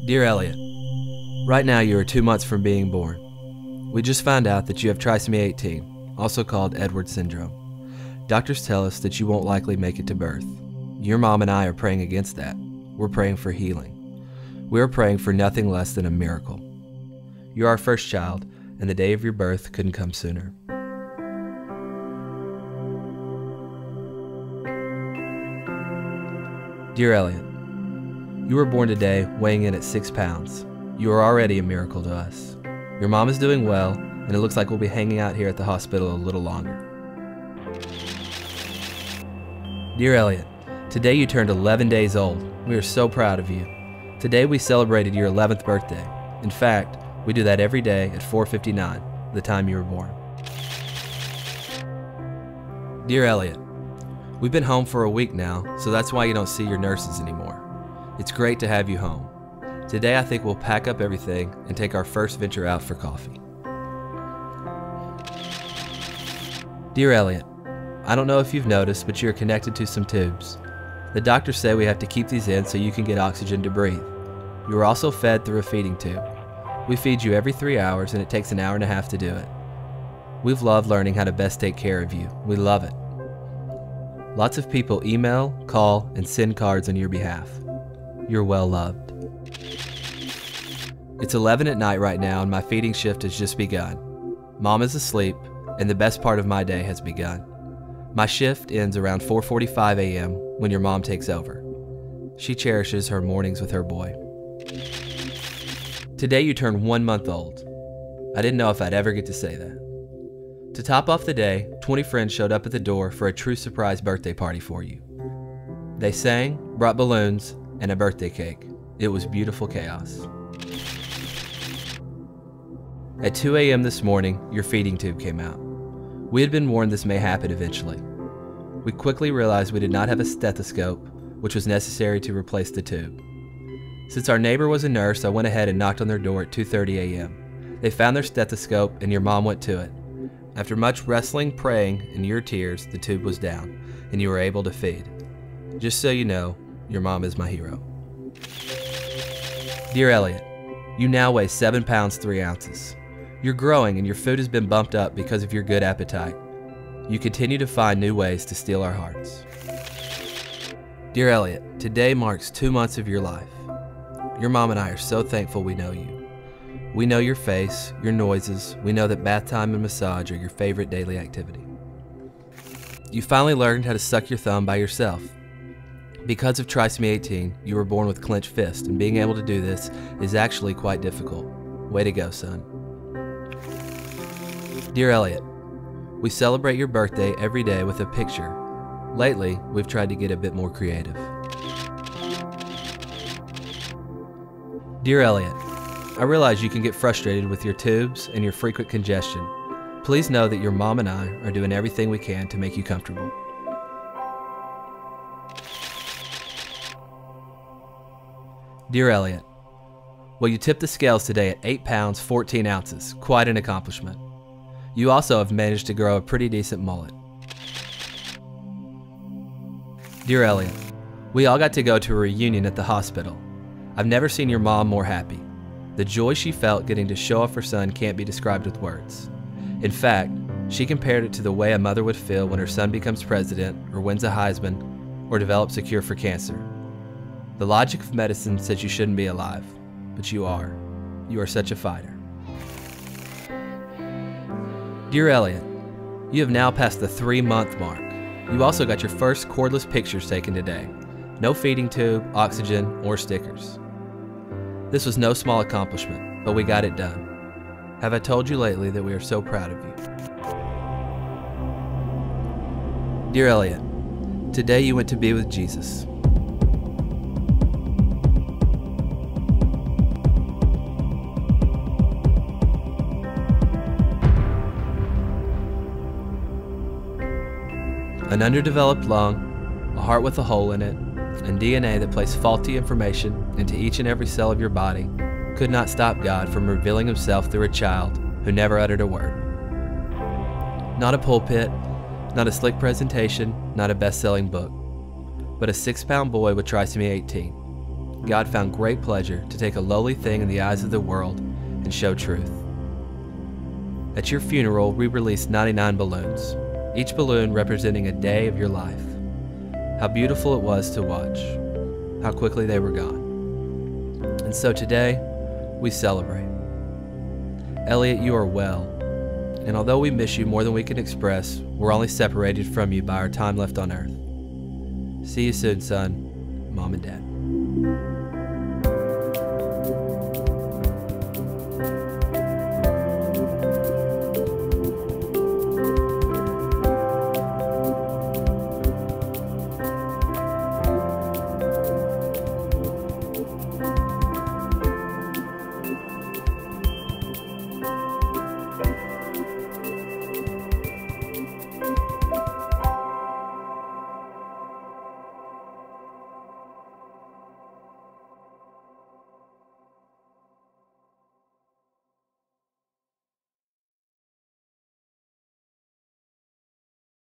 Dear Elliot, right now you are 2 months from being born. We just found out that you have trisomy 18, also called Edwards syndrome. Doctors tell us that you won't likely make it to birth. Your mom and I are praying against that. We're praying for healing. We are praying for nothing less than a miracle. You're our first child, and the day of your birth couldn't come sooner. Dear Elliot, you were born today weighing in at 6 pounds. You are already a miracle to us. Your mom is doing well, and it looks like we'll be hanging out here at the hospital a little longer. Dear Elliot, today you turned 11 days old. We are so proud of you. Today we celebrated your 11th birthday. In fact, we do that every day at 4:59, the time you were born. Dear Elliot, we've been home for a week now, so that's why you don't see your nurses anymore. It's great to have you home. Today I think we'll pack up everything and take our first venture out for coffee. Dear Elliot, I don't know if you've noticed, but you're connected to some tubes. The doctors say we have to keep these in so you can get oxygen to breathe. You are also fed through a feeding tube. We feed you every 3 hours and it takes an hour and a half to do it. We've loved learning how to best take care of you. We love it. Lots of people email, call, and send cards on your behalf. You're well loved. It's 11 at night right now and my feeding shift has just begun. Mom is asleep and the best part of my day has begun. My shift ends around 4:45 a.m. when your mom takes over. She cherishes her mornings with her boy. Today you turn 1 month old. I didn't know if I'd ever get to say that. To top off the day, 20 friends showed up at the door for a true surprise birthday party for you. They sang, brought balloons, and a birthday cake. It was beautiful chaos. At 2 a.m. this morning, your feeding tube came out. We had been warned this may happen eventually. We quickly realized we did not have a stethoscope, which was necessary to replace the tube. Since our neighbor was a nurse, I went ahead and knocked on their door at 2:30 a.m. They found their stethoscope and your mom went to it. After much wrestling, praying, and your tears, the tube was down, and you were able to feed. Just so you know, your mom is my hero. Dear Elliot, you now weigh 7 pounds 3 ounces. You're growing and your food has been bumped up because of your good appetite. You continue to find new ways to steal our hearts. Dear Elliot, today marks 2 months of your life. Your mom and I are so thankful we know you. We know your face, your noises. We know that bath time and massage are your favorite daily activity. You finally learned how to suck your thumb by yourself. Because of trisomy 18, you were born with clenched fists, and being able to do this is actually quite difficult. Way to go, son. Dear Elliot, we celebrate your birthday every day with a picture. Lately, we've tried to get a bit more creative. Dear Elliot, I realize you can get frustrated with your tubes and your frequent congestion. Please know that your mom and I are doing everything we can to make you comfortable. Dear Elliot, well, you tipped the scales today at 8 pounds 14 ounces, quite an accomplishment. You also have managed to grow a pretty decent mullet. Dear Elliot, we all got to go to a reunion at the hospital. I've never seen your mom more happy. The joy she felt getting to show off her son can't be described with words. In fact, she compared it to the way a mother would feel when her son becomes president or wins a Heisman or develops a cure for cancer. The logic of medicine says you shouldn't be alive, but you are. You are such a fighter. Dear Elliot, you have now passed the 3-month mark. You also got your first cordless pictures taken today. No feeding tube, oxygen, or stickers. This was no small accomplishment, but we got it done. Have I told you lately that we are so proud of you? Dear Elliot, today you went to be with Jesus. An underdeveloped lung, a heart with a hole in it, and DNA that placed faulty information into each and every cell of your body could not stop God from revealing himself through a child who never uttered a word. Not a pulpit, not a slick presentation, not a best-selling book, but a 6-pound boy with trisomy 18. God found great pleasure to take a lowly thing in the eyes of the world and show truth. At your funeral, we released 99 balloons, each balloon representing a day of your life. How beautiful it was to watch, how quickly they were gone. And so today, we celebrate. Elliot, you are well, and although we miss you more than we can express, we're only separated from you by our time left on earth. See you soon, son, Mom and Dad.